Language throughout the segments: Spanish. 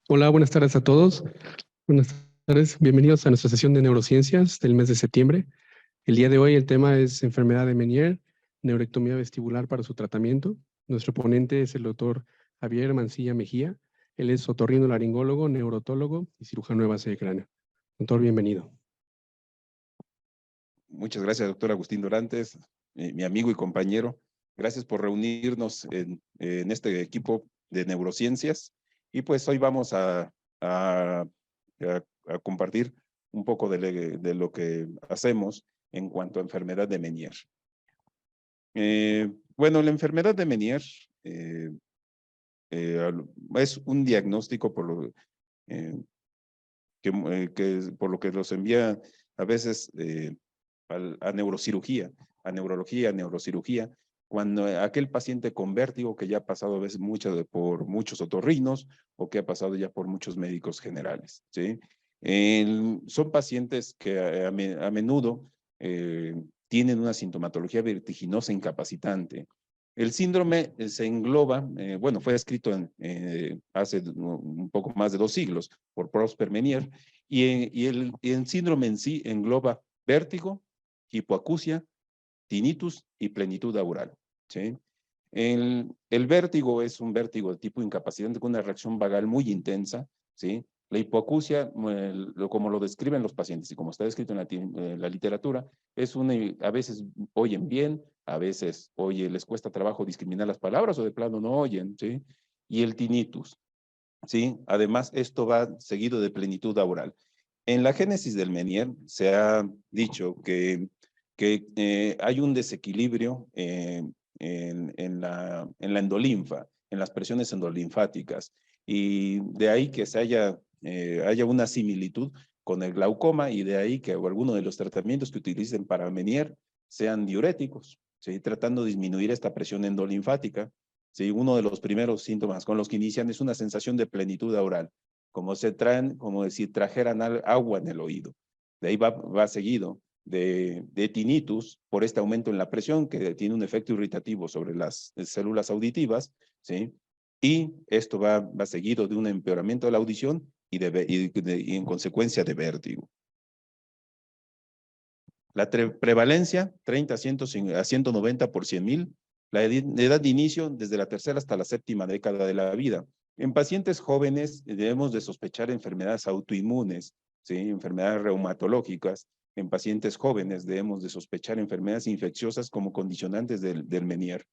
Hola, buenas tardes a todos. Buenas tardes, bienvenidos a nuestra sesión de neurociencias del mes de septiembre. El día de hoy el tema es enfermedad de Meniere, neurectomía vestibular para su tratamiento. Nuestro ponente es el doctor Javier Mancilla Mejía. Él es otorrinolaringólogo, neurotólogo y cirujano de base de cráneo. Doctor, bienvenido. Muchas gracias, doctor Agustín Dorantes, mi amigo y compañero. Gracias por reunirnos en este equipo de neurociencias. Y pues hoy vamos a compartir un poco de lo que hacemos en cuanto a enfermedad de Meniere. Bueno, la enfermedad de Meniere es un diagnóstico por lo que los envía a veces a neurocirugía, a neurología, a neurocirugía, cuando aquel paciente con vértigo que ya ha pasado a veces por muchos otorrinos o que ha pasado ya por muchos médicos generales, ¿sí? Son pacientes que a menudo tienen una sintomatología vertiginosa incapacitante. El síndrome se engloba, bueno, fue escrito hace un poco más de 2 siglos por Prosper Meniere, y el síndrome en sí engloba vértigo, hipoacusia, tinnitus y plenitud aural, ¿sí? El vértigo es un vértigo de tipo incapacitante con una reacción vagal muy intensa, ¿sí? La hipoacusia, como lo describen los pacientes y como está descrito en la literatura, a veces oyen bien, a veces les cuesta trabajo discriminar las palabras o de plano no oyen, ¿sí? Y el tinnitus, ¿sí? Además, esto va seguido de plenitud aural. En la génesis del Meniere se ha dicho que hay un desequilibrio en la endolinfa, en las presiones endolinfáticas, y de ahí que haya una similitud con el glaucoma, y de ahí que algunos de los tratamientos que utilicen para Meniere sean diuréticos, ¿sí? Tratando de disminuir esta presión endolinfática. Sí, uno de los primeros síntomas con los que inician es una sensación de plenitud aural, como si trajeran agua en el oído. De ahí va seguido de tinnitus por este aumento en la presión que tiene un efecto irritativo sobre las células auditivas, ¿sí? Y esto va seguido de un empeoramiento de la audición y en consecuencia de vértigo. La prevalencia, 30 a 190 por 100,000. La edad de inicio, desde la tercera hasta la séptima década de la vida. En pacientes jóvenes debemos de sospechar enfermedades autoinmunes, ¿sí? Enfermedades reumatológicas. En pacientes jóvenes debemos de sospechar enfermedades infecciosas como condicionantes del Meniere.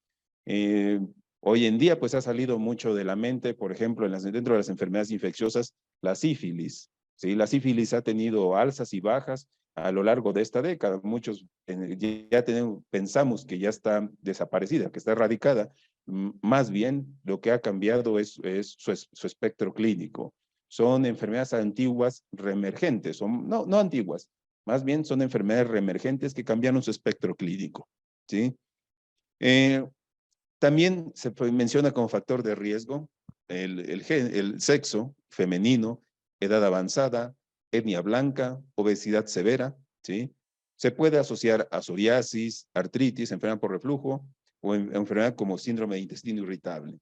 Hoy en día, pues ha salido mucho de la mente, por ejemplo, dentro de las enfermedades infecciosas, la sífilis, ¿sí? La sífilis ha tenido alzas y bajas a lo largo de esta década. Muchos pensamos que ya está desaparecida, que está erradicada. Más bien, lo que ha cambiado es su espectro clínico. Son enfermedades antiguas reemergentes, no antiguas, más bien son enfermedades reemergentes que cambiaron su espectro clínico, ¿sí? También se menciona como factor de riesgo el sexo femenino, edad avanzada, etnia blanca, obesidad severa, ¿sí? Se puede asociar a psoriasis, artritis, enfermedad por reflujo o enfermedad como síndrome de intestino irritable.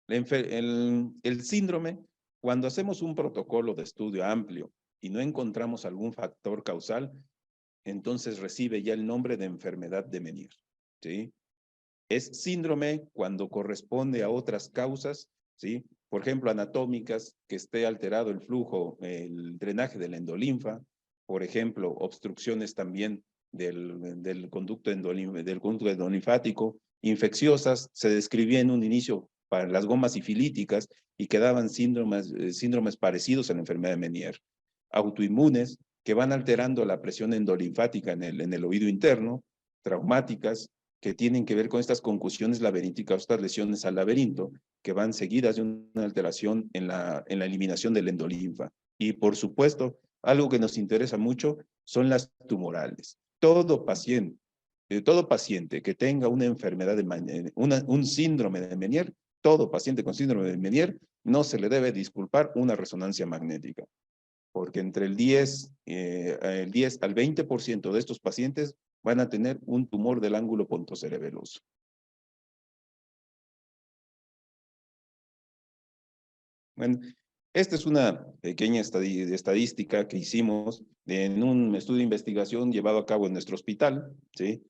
El síndrome, cuando hacemos un protocolo de estudio amplio y no encontramos algún factor causal, entonces recibe ya el nombre de enfermedad de Meniere, ¿sí? Es síndrome cuando corresponde a otras causas, ¿sí? Por ejemplo, anatómicas, que esté alterado el flujo, el drenaje de la endolinfa, por ejemplo, obstrucciones también del conducto endolinfático, infecciosas, se describía en un inicio para las gomas sifilíticas y quedaban síndromes parecidos a la enfermedad de Meniere. Autoinmunes, que van alterando la presión endolinfática en el oído interno, traumáticas, que tienen que ver con estas concusiones laberínticas, estas lesiones al laberinto, que van seguidas de una alteración en la eliminación del endolinfa. Y por supuesto, algo que nos interesa mucho son las tumorales. Todo paciente que tenga una enfermedad un síndrome de Meniere, todo paciente con síndrome de Meniere, no se le debe disculpar una resonancia magnética, porque entre el 10 al 20% de estos pacientes van a tener un tumor del ángulo pontocerebeloso. Bueno, esta es una pequeña estadística que hicimos en un estudio de investigación llevado a cabo en nuestro hospital, ¿sí?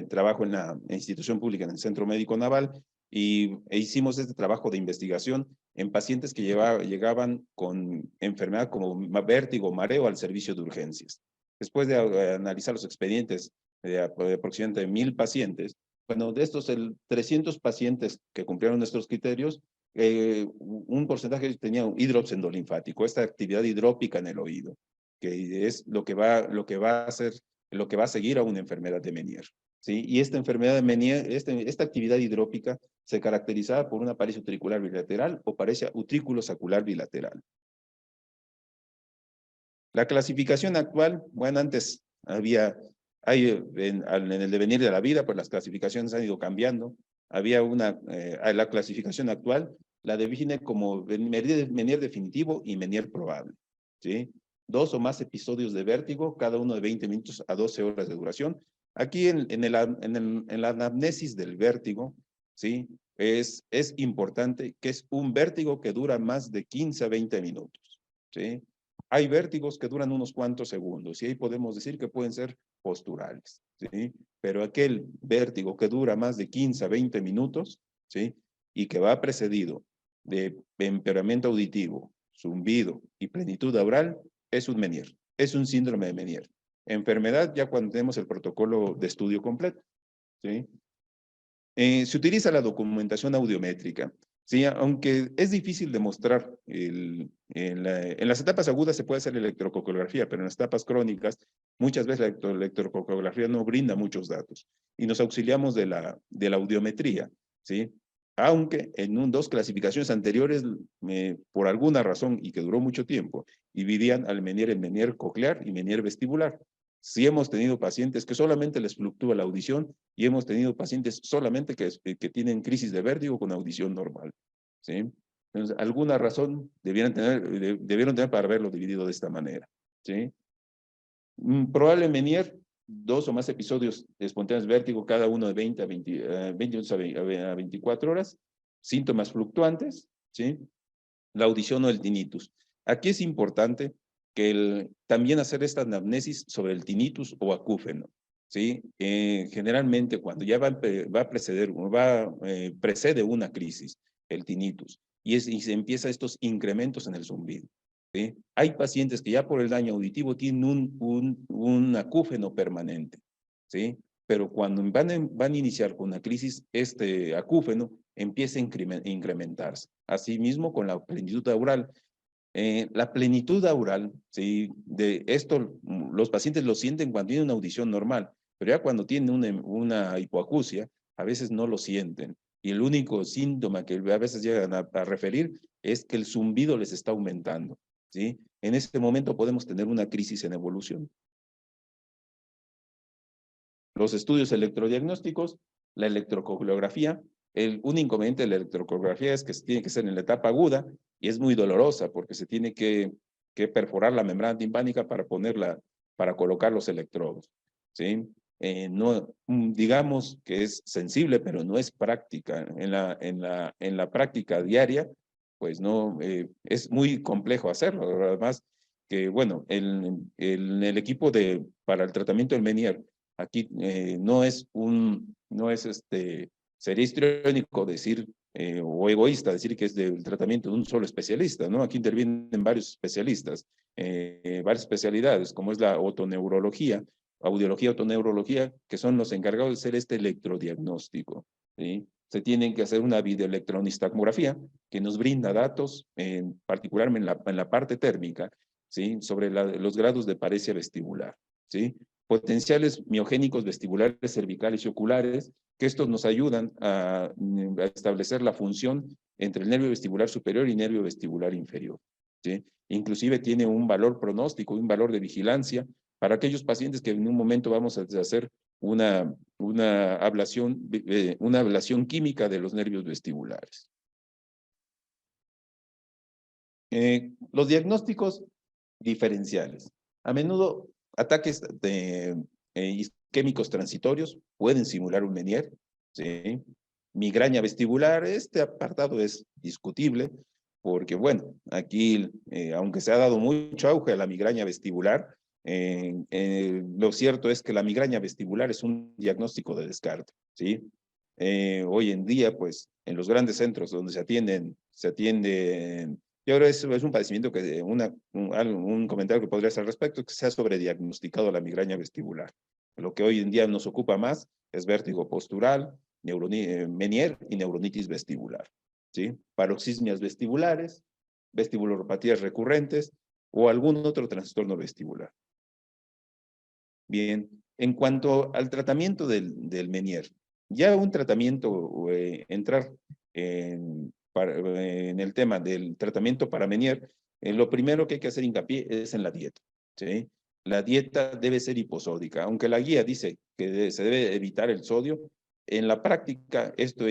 Trabajo en la institución pública en el Centro Médico Naval e hicimos este trabajo de investigación en pacientes que llegaban con enfermedad como vértigo, mareo al servicio de urgencias. Después de analizar los expedientes de aproximadamente 1000 pacientes, bueno, de estos 300 pacientes que cumplieron nuestros criterios, un porcentaje tenía un hidrops endolinfático, esta actividad hidrópica en el oído, que es lo que va a seguir a una enfermedad de Menier. ¿Sí? Y esta enfermedad de Menier, esta actividad hidrópica se caracterizaba por una paresia utricular bilateral o paresia utrículo-sacular bilateral. La clasificación actual, bueno, antes en el devenir de la vida, pues las clasificaciones han ido cambiando. Había la clasificación actual la define como Menier definitivo y Menier probable, ¿sí? 2 o más episodios de vértigo, cada uno de 20 minutos a 12 horas de duración. Aquí en la anamnesis del vértigo, ¿sí? Es importante que es un vértigo que dura más de 15 a 20 minutos, ¿sí? Hay vértigos que duran unos cuantos segundos y ahí podemos decir que pueden ser posturales, ¿sí? Pero aquel vértigo que dura más de 15 a 20 minutos, ¿sí? Y que va precedido de empeoramiento auditivo, zumbido y plenitud aural, es un Menier, es un síndrome de Menier. Enfermedad ya cuando tenemos el protocolo de estudio completo, ¿sí? Se utiliza la documentación audiométrica, ¿sí? Aunque es difícil demostrar, en las etapas agudas se puede hacer electrocoreografía, pero en las etapas crónicas muchas veces la electrocoreografía no brinda muchos datos y nos auxiliamos de la audiometría, ¿sí? Aunque en 2 clasificaciones anteriores, por alguna razón y que duró mucho tiempo, dividían al Menier en Menier coclear y Menier vestibular. Sí hemos tenido pacientes que solamente les fluctúa la audición y hemos tenido pacientes solamente que tienen crisis de vértigo con audición normal, ¿sí? Entonces, alguna razón debieron tener para haberlo dividido de esta manera, ¿sí? Probable Menier, 2 o más episodios de espontáneos vértigo, cada uno de 20 a 20 minutos a 24 horas, síntomas fluctuantes, ¿sí? La audición o el tinnitus. Aquí es importante que también hacer esta anamnesis sobre el tinnitus o acúfeno, ¿sí? Generalmente cuando ya precede una crisis, el tinnitus, y se empieza estos incrementos en el zumbido, ¿sí? Hay pacientes que ya por el daño auditivo tienen un acúfeno permanente, ¿sí? Pero cuando van a iniciar con una crisis, este acúfeno empieza a incrementarse. Asimismo, con la plenitud aural. La plenitud aural, ¿sí? De esto, los pacientes lo sienten cuando tienen una audición normal, pero ya cuando tienen una hipoacusia, a veces no lo sienten. Y el único síntoma que a veces llegan a referir es que el zumbido les está aumentando, ¿sí? En este momento podemos tener una crisis en evolución. Los estudios electrodiagnósticos, la electrocoreografía. Un inconveniente de la electrocoreografía es que tiene que ser en la etapa aguda y es muy dolorosa porque se tiene que perforar la membrana timpánica para colocar los electrodos, ¿sí? Digamos que es sensible, pero no es práctica. En la práctica diaria, pues no, es muy complejo hacerlo. Además, que bueno, el equipo para el tratamiento del Menier, aquí sería histriónico decir, o egoísta decir que es del tratamiento de un solo especialista, ¿no? Aquí intervienen varios especialistas, varias especialidades, como es la otoneurología, audiología, otoneurología, que son los encargados de hacer este electrodiagnóstico, ¿sí? Se tienen que hacer una videoelectronistalmografía que nos brinda datos, particularmente en la parte térmica, ¿sí? Sobre los grados de paresia vestibular, ¿sí? Potenciales miogénicos vestibulares, cervicales y oculares, que estos nos ayudan a establecer la función entre el nervio vestibular superior y nervio vestibular inferior, ¿sí? Inclusive tiene un valor pronóstico, un valor de vigilancia para aquellos pacientes que en un momento vamos a hacer una ablación química de los nervios vestibulares. Los diagnósticos diferenciales. A menudo ataques isquémicos transitorios pueden simular un Menier, ¿sí? Migraña vestibular, este apartado es discutible. porque bueno, aquí, aunque se ha dado mucho auge a la migraña vestibular, lo cierto es que la migraña vestibular es un diagnóstico de descarte, ¿sí? Hoy en día, pues, en los grandes centros donde se atienden, y ahora es un padecimiento que, un comentario que podría hacer al respecto, es que se ha sobrediagnosticado la migraña vestibular. Lo que hoy en día nos ocupa más es vértigo postural, Menier y neuronitis vestibular, ¿sí? Paroxismias vestibulares, vestibulopatías recurrentes o algún otro trastorno vestibular. Bien, en cuanto al tratamiento del Menier, ya un tratamiento, entrar en el tema del tratamiento para Menier, lo primero que hay que hacer hincapié es en la dieta, ¿sí? La dieta debe ser hiposódica, aunque la guía dice que se debe evitar el sodio, en la práctica esto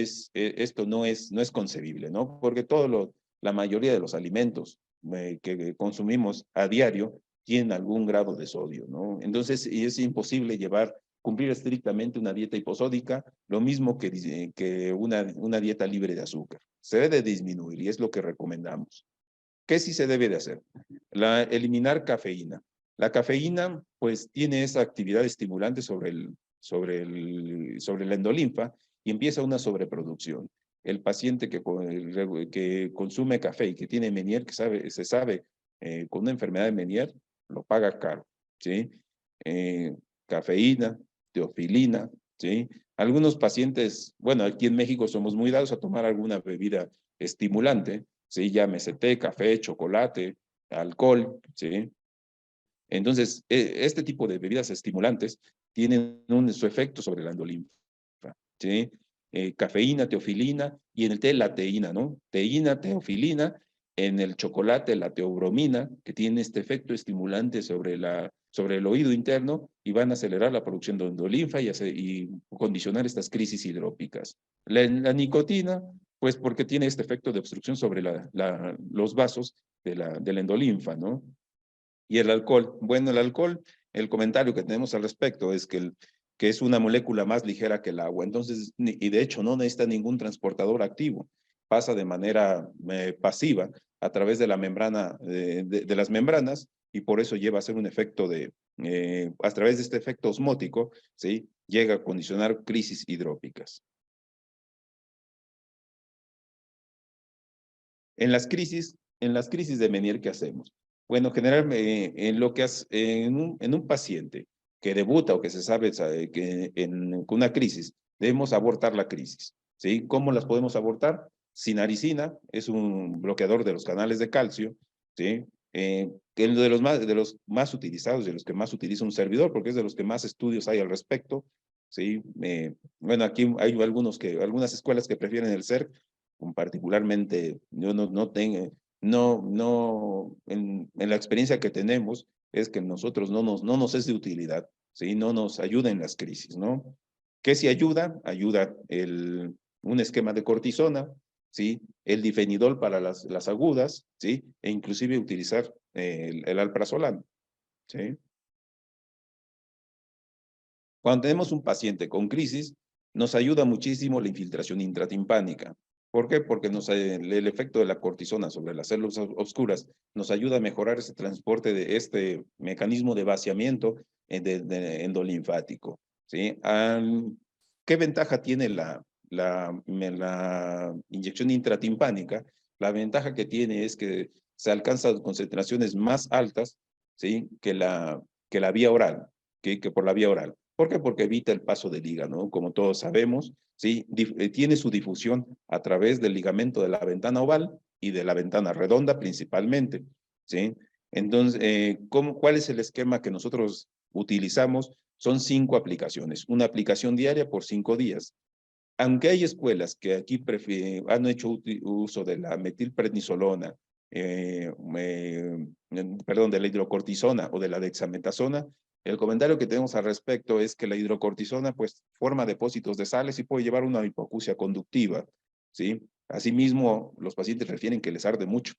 no es concebible, ¿no? Porque la mayoría de los alimentos que consumimos a diario tienen algún grado de sodio, ¿no? Entonces es imposible cumplir estrictamente una dieta hiposódica, lo mismo que una dieta libre de azúcar. Se debe disminuir y es lo que recomendamos. ¿Qué sí se debe de hacer? Eliminar cafeína. La cafeína, pues, tiene esa actividad estimulante sobre la endolinfa y empieza una sobreproducción. El paciente que consume café y que tiene Menier, se sabe con una enfermedad de Menier, lo paga caro, ¿sí? Cafeína, teofilina, ¿sí? Algunos pacientes, bueno, aquí en México somos muy dados a tomar alguna bebida estimulante, ¿sí? Llámese té, café, chocolate, alcohol, ¿sí? Entonces, este tipo de bebidas estimulantes tienen su efecto sobre la endolinfa, ¿sí? Cafeína, teofilina, y en el té la teína, ¿no? Teína, teofilina, en el chocolate la teobromina, que tiene este efecto estimulante sobre el oído interno y van a acelerar la producción de endolinfa y condicionar estas crisis hidrópicas. La nicotina, pues porque tiene este efecto de obstrucción sobre los vasos de la endolinfa, ¿no? Y el alcohol. Bueno, el alcohol, el comentario que tenemos al respecto es que es una molécula más ligera que el agua. Entonces, y de hecho no necesita ningún transportador activo. Pasa de manera pasiva a través de la membrana, de las membranas, y por eso lleva a ser un efecto a través de este efecto osmótico, ¿sí? Llega a condicionar crisis hidrópicas. En las crisis de Menier, ¿qué hacemos? Bueno, generalmente en un paciente que debuta o que se sabe que con una crisis, debemos abortar la crisis, ¿sí? ¿Cómo las podemos abortar? Sinaricina es un bloqueador de los canales de calcio, ¿sí? Que es de los más utilizados, de los que más utiliza un servidor, porque es de los que más estudios hay al respecto, ¿sí? Bueno, aquí hay algunas escuelas que prefieren el CERC, particularmente yo no tengo, en la experiencia que tenemos es que nosotros no nos es de utilidad, ¿sí? No nos ayuda en las crisis, ¿no? ¿Qué sí ayuda? Ayuda un esquema de cortisona, ¿sí? El difenidol para las agudas, ¿sí? E inclusive utilizar el alprazolam, ¿sí? Cuando tenemos un paciente con crisis, nos ayuda muchísimo la infiltración intratimpánica. ¿Por qué? Porque el efecto de la cortisona sobre las células oscuras nos ayuda a mejorar ese transporte de este mecanismo de vaciamiento endolinfático, ¿sí? ¿Qué ventaja tiene la inyección intratimpánica? La ventaja que tiene es que se alcanzan concentraciones más altas, ¿sí? que la vía oral, que por la vía oral. ¿Por qué? Porque evita el paso de liga, ¿no? Como todos sabemos, ¿sí? Tiene su difusión a través del ligamento de la ventana oval y de la ventana redonda principalmente, ¿sí? Entonces, ¿cuál es el esquema que nosotros utilizamos? Son 5 aplicaciones, una aplicación diaria por 5 días. Aunque hay escuelas que aquí han hecho uso de la metilprednisolona, perdón, de la hidrocortisona o de la dexametasona, el comentario que tenemos al respecto es que la hidrocortisona pues forma depósitos de sales y puede llevar una hipoacusia conductiva, ¿sí? Asimismo, los pacientes refieren que les arde mucho.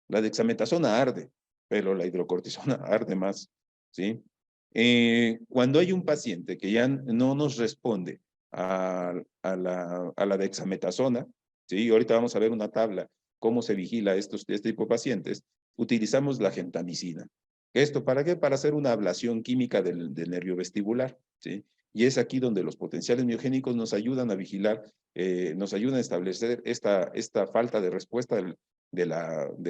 La dexametasona arde, pero la hidrocortisona arde más, ¿sí? Cuando hay un paciente que ya no nos responde a la dexametasona, ¿sí? Ahorita vamos a ver una tabla cómo se vigila este tipo de pacientes, utilizamos la gentamicina. ¿Esto para qué? Para hacer una ablación química del nervio vestibular, ¿sí? Y es aquí donde los potenciales miogénicos nos ayudan a vigilar, nos ayudan a establecer esta falta de respuesta de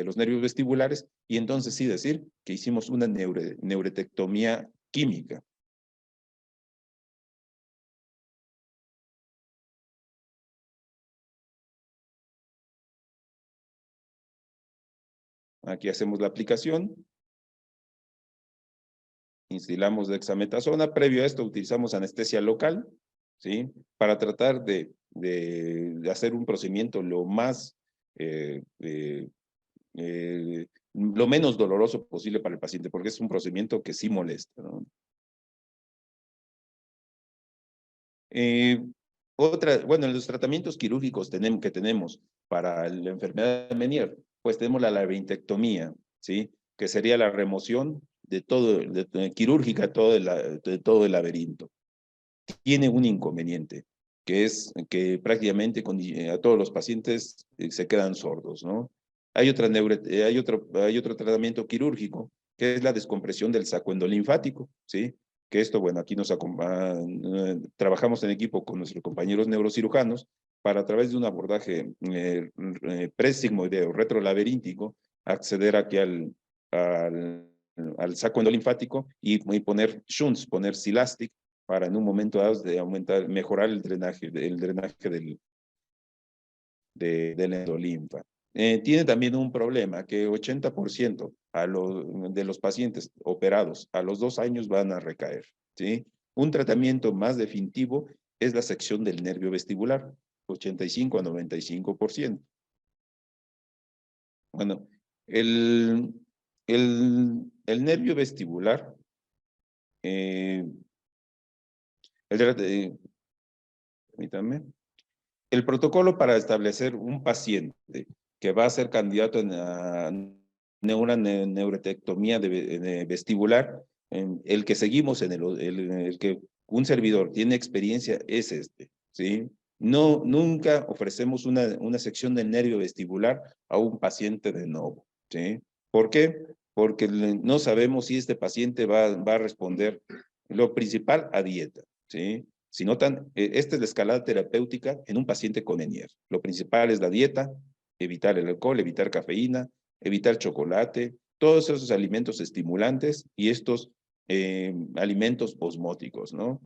los nervios vestibulares, y entonces sí decir que hicimos una neuretectomía química. Aquí hacemos la aplicación. Instilamos dexametasona. Previo a esto utilizamos anestesia local, ¿sí? Para tratar de hacer un procedimiento lo menos doloroso posible para el paciente, porque es un procedimiento que sí molesta, ¿no? Bueno, en los tratamientos quirúrgicos que tenemos para la enfermedad de Meniere, pues tenemos la laringectomía, ¿sí? Que sería la remoción de todo, quirúrgica de todo el laberinto. Tiene un inconveniente, que es que prácticamente a todos los pacientes se quedan sordos, ¿no? Hay otro tratamiento quirúrgico, que es la descompresión del saco endolinfático, ¿sí? Que esto, bueno, aquí trabajamos en equipo con nuestros compañeros neurocirujanos para, a través de un abordaje presigmoideo retrolaberíntico, acceder aquí al saco endolinfático y poner shunts, poner Silastic, para en un momento dado de mejorar el drenaje del endolinfa. Tiene también un problema, que 80% de los pacientes operados a los 2 años van a recaer, ¿sí? Un tratamiento más definitivo es la sección del nervio vestibular, 85 a 95%. Bueno, el nervio vestibular, permítanme. El protocolo para establecer un paciente que va a ser candidato a una neuretectomía vestibular, el que seguimos el que un servidor tiene experiencia es este, ¿sí? Nunca ofrecemos una sección del nervio vestibular a un paciente de nuevo, ¿sí? ¿Por qué? Porque no sabemos si este paciente va a responder, lo principal, a dieta, ¿sí? Si notan, esta es la escalada terapéutica en un paciente con Meniere. Lo principal es la dieta, evitar el alcohol, evitar cafeína, evitar chocolate, todos esos alimentos estimulantes y estos alimentos osmóticos, ¿no?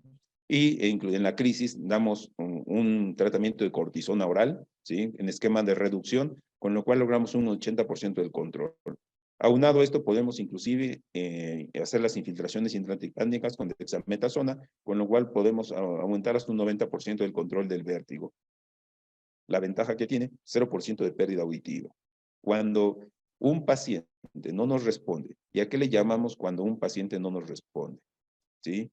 Y en la crisis damos un tratamiento de cortisona oral, ¿sí? En esquema de reducción, con lo cual logramos un 80% del control. Aunado a esto, podemos inclusive hacer las infiltraciones intraticánicas con dexametasona, con lo cual podemos aumentar hasta un 90% del control del vértigo. La ventaja que tiene, 0% de pérdida auditiva. Cuando un paciente no nos responde, ¿y a qué le llamamos cuando un paciente no nos responde? ¿Sí?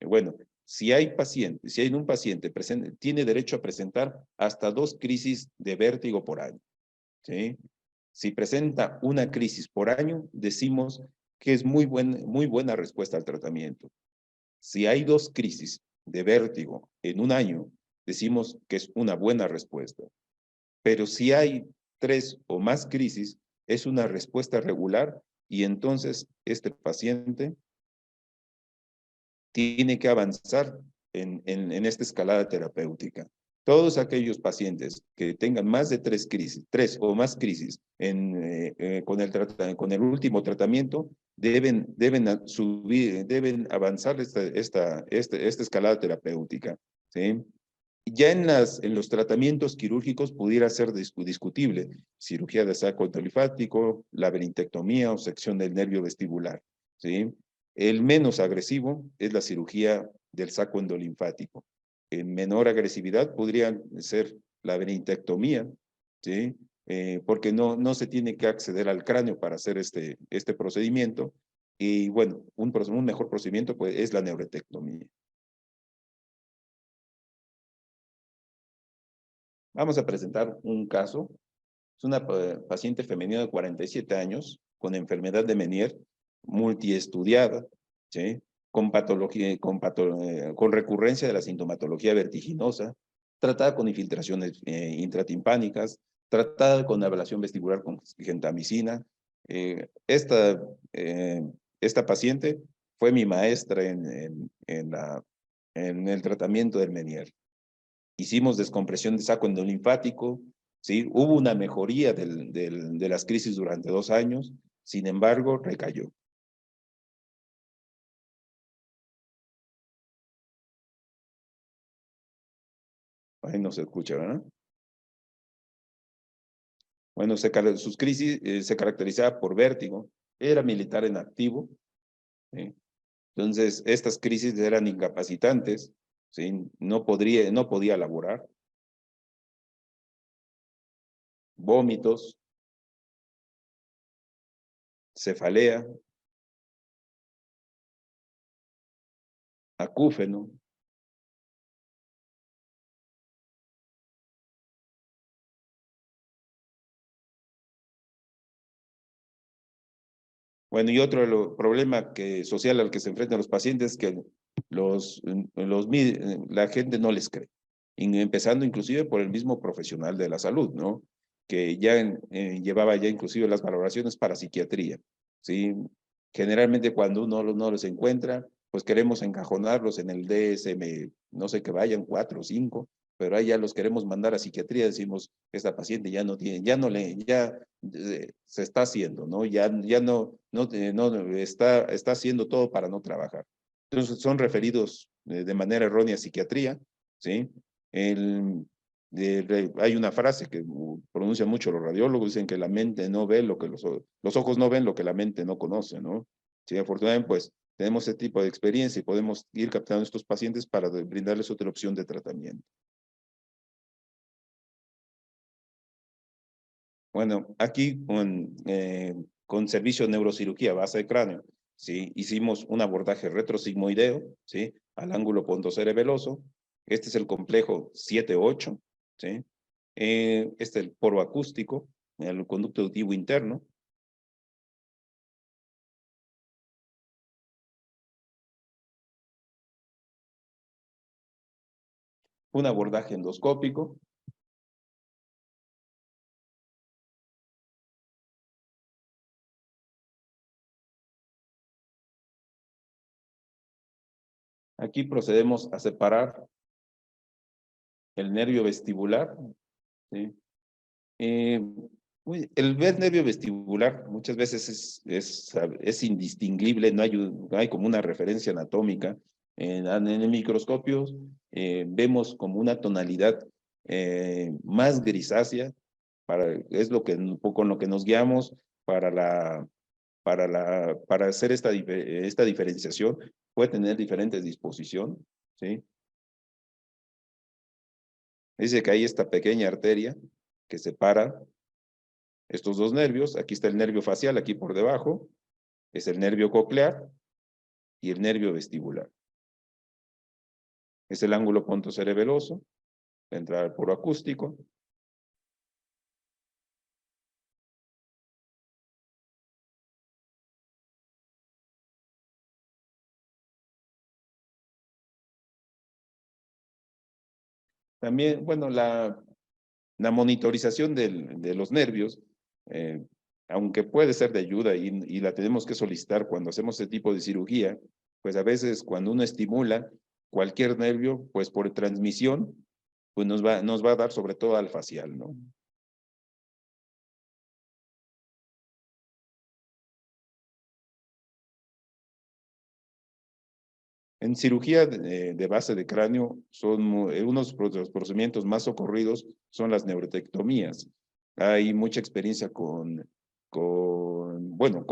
Bueno, si hay un paciente presente, tiene derecho a presentar hasta 2 crisis de vértigo por año, ¿sí? Si presenta una crisis por año, decimos que es muy buena respuesta al tratamiento. Si hay 2 crisis de vértigo en un año, decimos que es una buena respuesta. Pero si hay 3 o más crisis, es una respuesta regular, y entonces este paciente tiene que avanzar en esta escalada terapéutica. Todos aquellos pacientes que tengan más de 3 o más crisis con el último tratamiento, deben avanzar esta escalada terapéutica, ¿sí? Ya en los tratamientos quirúrgicos pudiera ser discutible cirugía de saco endolinfático, laberintectomía o sección del nervio vestibular, ¿sí? El menos agresivo es la cirugía del saco endolinfático. En menor agresividad podría ser la laberintectomía, ¿sí? Porque no se tiene que acceder al cráneo para hacer este procedimiento. Y bueno, un mejor procedimiento pues, es la neuretectomía. Vamos a presentar un caso. Es una paciente femenina de 47 años con enfermedad de Meniere, multiestudiada, ¿sí? Con recurrencia de la sintomatología vertiginosa, tratada con infiltraciones intratimpánicas, tratada con ablación vestibular con gentamicina. Esta paciente fue mi maestra en el tratamiento del Meniere. Hicimos descompresión de saco endolinfático, ¿sí? Hubo una mejoría de las crisis durante 2 años, sin embargo, recayó. Ahí no se escucha, ¿verdad? Bueno, sus crisis se caracterizaba por vértigo, era militar en activo, ¿sí? Entonces, estas crisis eran incapacitantes, ¿sí? No podía laborar. Vómitos, cefalea, acúfeno. Bueno, y otro problema social al que se enfrentan los pacientes es que la gente no les cree, empezando inclusive por el mismo profesional de la salud, ¿no? Que ya llevaba ya inclusive las valoraciones para psiquiatría, ¿sí? Generalmente cuando uno no los encuentra, pues queremos encajonarlos en el DSM, no sé, que vayan 4 o 5, pero ahí ya los queremos mandar a psiquiatría, decimos, esta paciente ya no tiene, ya se está haciendo, ¿no? Ya no está haciendo todo para no trabajar. Entonces son referidos de manera errónea a psiquiatría, ¿sí? Hay una frase que pronuncian mucho los radiólogos, dicen que la mente no ve lo que los ojos no ven lo que la mente no conoce, ¿no? Sí, afortunadamente, pues tenemos ese tipo de experiencia y podemos ir captando a estos pacientes para brindarles otra opción de tratamiento. Bueno, aquí con servicio de neurocirugía base de cráneo, ¿sí? Hicimos un abordaje retrosigmoideo, ¿sí? Al ángulo pontocerebeloso. Este es el complejo 7-8, ¿sí? Este es el poro acústico, el conducto auditivo interno. Un abordaje endoscópico. Aquí procedemos a separar el nervio vestibular, ¿sí? El ver nervio vestibular muchas veces es indistinguible, no hay como una referencia anatómica. En el microscopio vemos como una tonalidad más grisácea, es un poco con lo que nos guiamos para hacer esta diferenciación. Puede tener diferentes disposición, ¿sí? Dice que hay esta pequeña arteria que separa estos dos nervios. Aquí está el nervio facial, aquí por debajo, es el nervio coclear y el nervio vestibular. Es el ángulo pontocerebeloso, entra al poro acústico. También, bueno, la monitorización de los nervios, aunque puede ser de ayuda y la tenemos que solicitar cuando hacemos este tipo de cirugía, pues a veces cuando uno estimula cualquier nervio, pues por transmisión, pues nos va a dar sobre todo al facial, ¿no? En cirugía de base de cráneo, unos de los procedimientos más ocurridos son las neurolectomías. Hay mucha experiencia con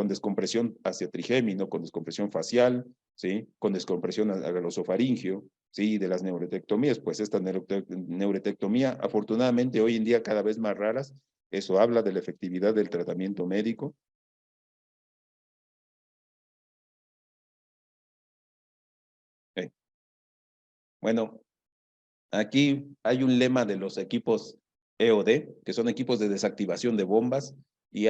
descompresión hacia trigémino, con descompresión facial, ¿sí? Con descompresión glosofaringeo, ¿sí? De las neurolectomías, pues esta neurolectomía, afortunadamente hoy en día cada vez más raras, eso habla de la efectividad del tratamiento médico. Eh, Bueno, aquí hay un lema de los equipos EOD, que son equipos de desactivación de bombas, y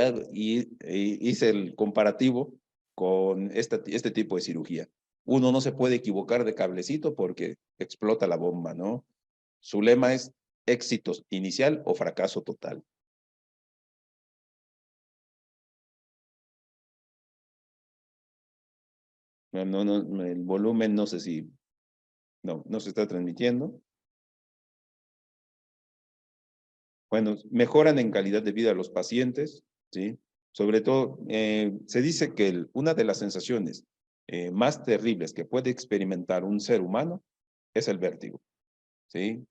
hice el comparativo con este tipo de cirugía. Uno no se puede equivocar de cablecito porque explota la bomba, ¿no? Su lema es éxito inicial o fracaso total. El volumen no sé si, no se está transmitiendo. Bueno, mejoran en calidad de vida a los pacientes, ¿sí? Sobre todo, se dice que una de las sensaciones más terribles que puede experimentar un ser humano es el vértigo, ¿sí?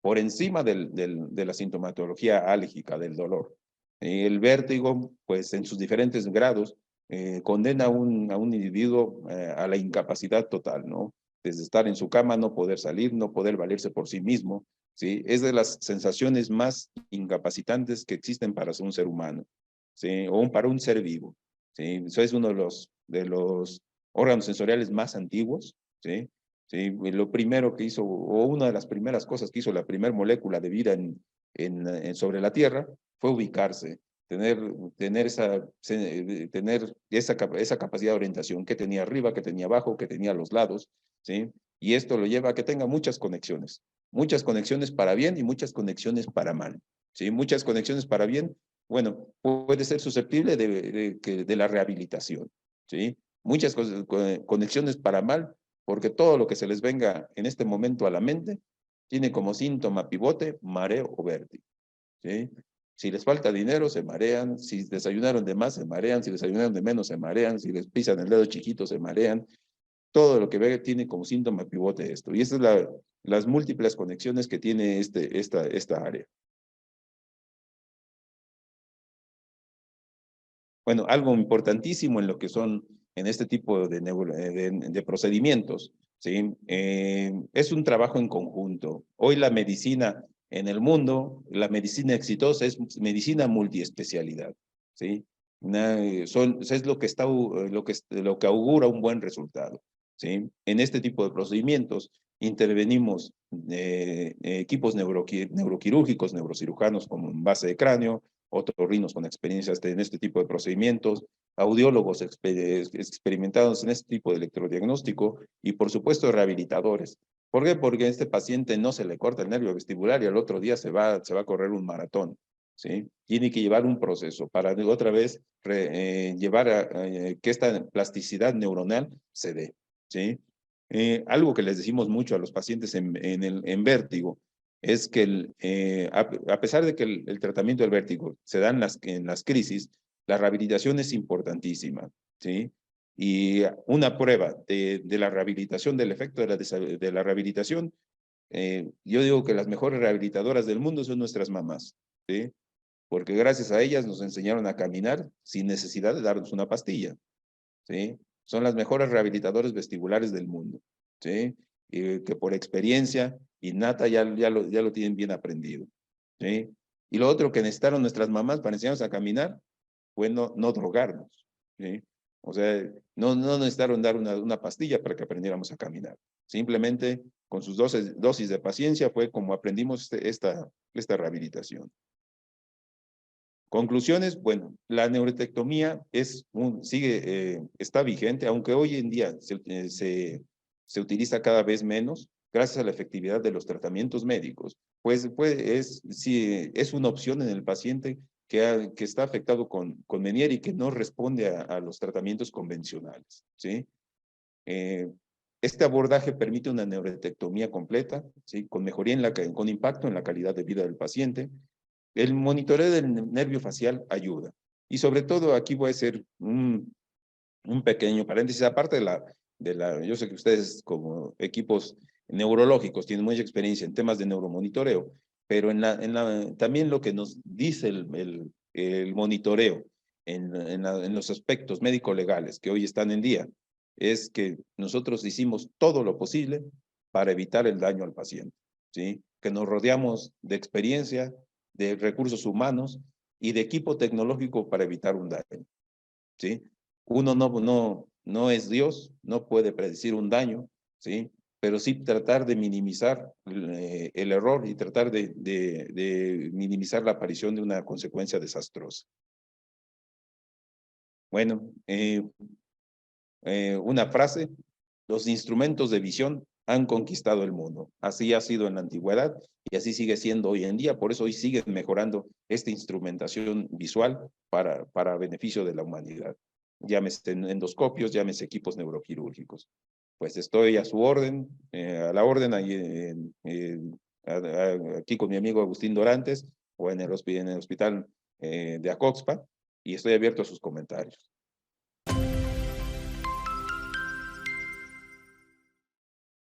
Por encima de la sintomatología alérgica, del dolor. El vértigo, pues en sus diferentes grados, condena a un individuo a la incapacidad total, ¿no? Desde estar en su cama, no poder salir, no poder valerse por sí mismo, ¿sí? Es de las sensaciones más incapacitantes que existen para un ser humano, ¿sí? O para un ser vivo, ¿sí? Eso es uno de los órganos sensoriales más antiguos, ¿sí? Sí, lo primero que hizo, o una de las primeras cosas que hizo la primera molécula de vida sobre la Tierra fue ubicarse, tener esa capacidad de orientación que tenía arriba, que tenía abajo, que tenía a los lados, ¿sí? Y esto lo lleva a que tenga muchas conexiones para bien y muchas conexiones para mal, ¿sí? Muchas conexiones para bien, bueno, puede ser susceptible de la rehabilitación, ¿sí? Muchas conexiones para mal, porque todo lo que se les venga en este momento a la mente tiene como síntoma pivote mareo o vértigo, ¿sí? Si les falta dinero, se marean. Si desayunaron de más, se marean. Si desayunaron de menos, se marean. Si les pisan el dedo chiquito, se marean. Todo lo que ve tiene como síntoma pivote esto. Y estas es las múltiples conexiones que tiene esta área. Bueno, algo importantísimo en lo que son, en este tipo de procedimientos, ¿sí? Es un trabajo en conjunto. Hoy la medicina en el mundo, la medicina exitosa es medicina multiespecialidad, ¿sí? Es lo que lo que augura un buen resultado, ¿sí? En este tipo de procedimientos intervenimos equipos neuroquirúrgicos, neurocirujanos como en base de cráneo, otorrinos con experiencias en este tipo de procedimientos, audiólogos experimentados en este tipo de electrodiagnóstico y, por supuesto, rehabilitadores. ¿Por qué? Porque a este paciente no se le corta el nervio vestibular y al otro día se va a correr un maratón, ¿sí? Tiene que llevar un proceso para otra vez llevar a que esta plasticidad neuronal se dé, ¿sí? Algo que les decimos mucho a los pacientes en vértigo es que a pesar de que el tratamiento del vértigo se da en las crisis, la rehabilitación es importantísima, ¿sí? Y una prueba de la rehabilitación, del efecto de la rehabilitación, yo digo que las mejores rehabilitadoras del mundo son nuestras mamás, ¿sí? Porque gracias a ellas nos enseñaron a caminar sin necesidad de darnos una pastilla, ¿sí? Son las mejores rehabilitadores vestibulares del mundo, ¿sí? Y que por experiencia innata ya lo tienen bien aprendido, ¿sí? Y lo otro que necesitaron nuestras mamás para enseñarnos a caminar fue no drogarnos, ¿sí? O sea, no necesitaron dar una pastilla para que aprendiéramos a caminar. Simplemente con sus dosis de paciencia fue como aprendimos esta rehabilitación. Conclusiones, bueno, la neuroetectomía está vigente, aunque hoy en día se utiliza cada vez menos, gracias a la efectividad de los tratamientos médicos. Sí, es una opción en el paciente que está afectado con Meniere y que no responde a los tratamientos convencionales, ¿sí? Este abordaje permite una neuroetectomía completa, ¿sí? Con mejoría con impacto en la calidad de vida del paciente. El monitoreo del nervio facial ayuda. Y sobre todo aquí voy a hacer un pequeño paréntesis, aparte yo sé que ustedes como equipos neurológicos tienen mucha experiencia en temas de neuromonitoreo, pero también lo que nos dice el monitoreo en los aspectos médico-legales que hoy están en día, es que nosotros hicimos todo lo posible para evitar el daño al paciente, ¿sí? Que nos rodeamos de experiencia, de recursos humanos y de equipo tecnológico para evitar un daño, ¿sí? Uno no es Dios, no puede predecir un daño, ¿sí? Pero sí tratar de minimizar el error y tratar de minimizar la aparición de una consecuencia desastrosa. Bueno, una frase: los instrumentos de visión han conquistado el mundo. Así ha sido en la antigüedad y así sigue siendo hoy en día. Por eso hoy siguen mejorando esta instrumentación visual para beneficio de la humanidad. Llámese endoscopios, llámese equipos neuroquirúrgicos. Pues estoy a su orden, a la orden ahí aquí con mi amigo Agustín Dorantes o en el hospital de Acoxpa, y estoy abierto a sus comentarios.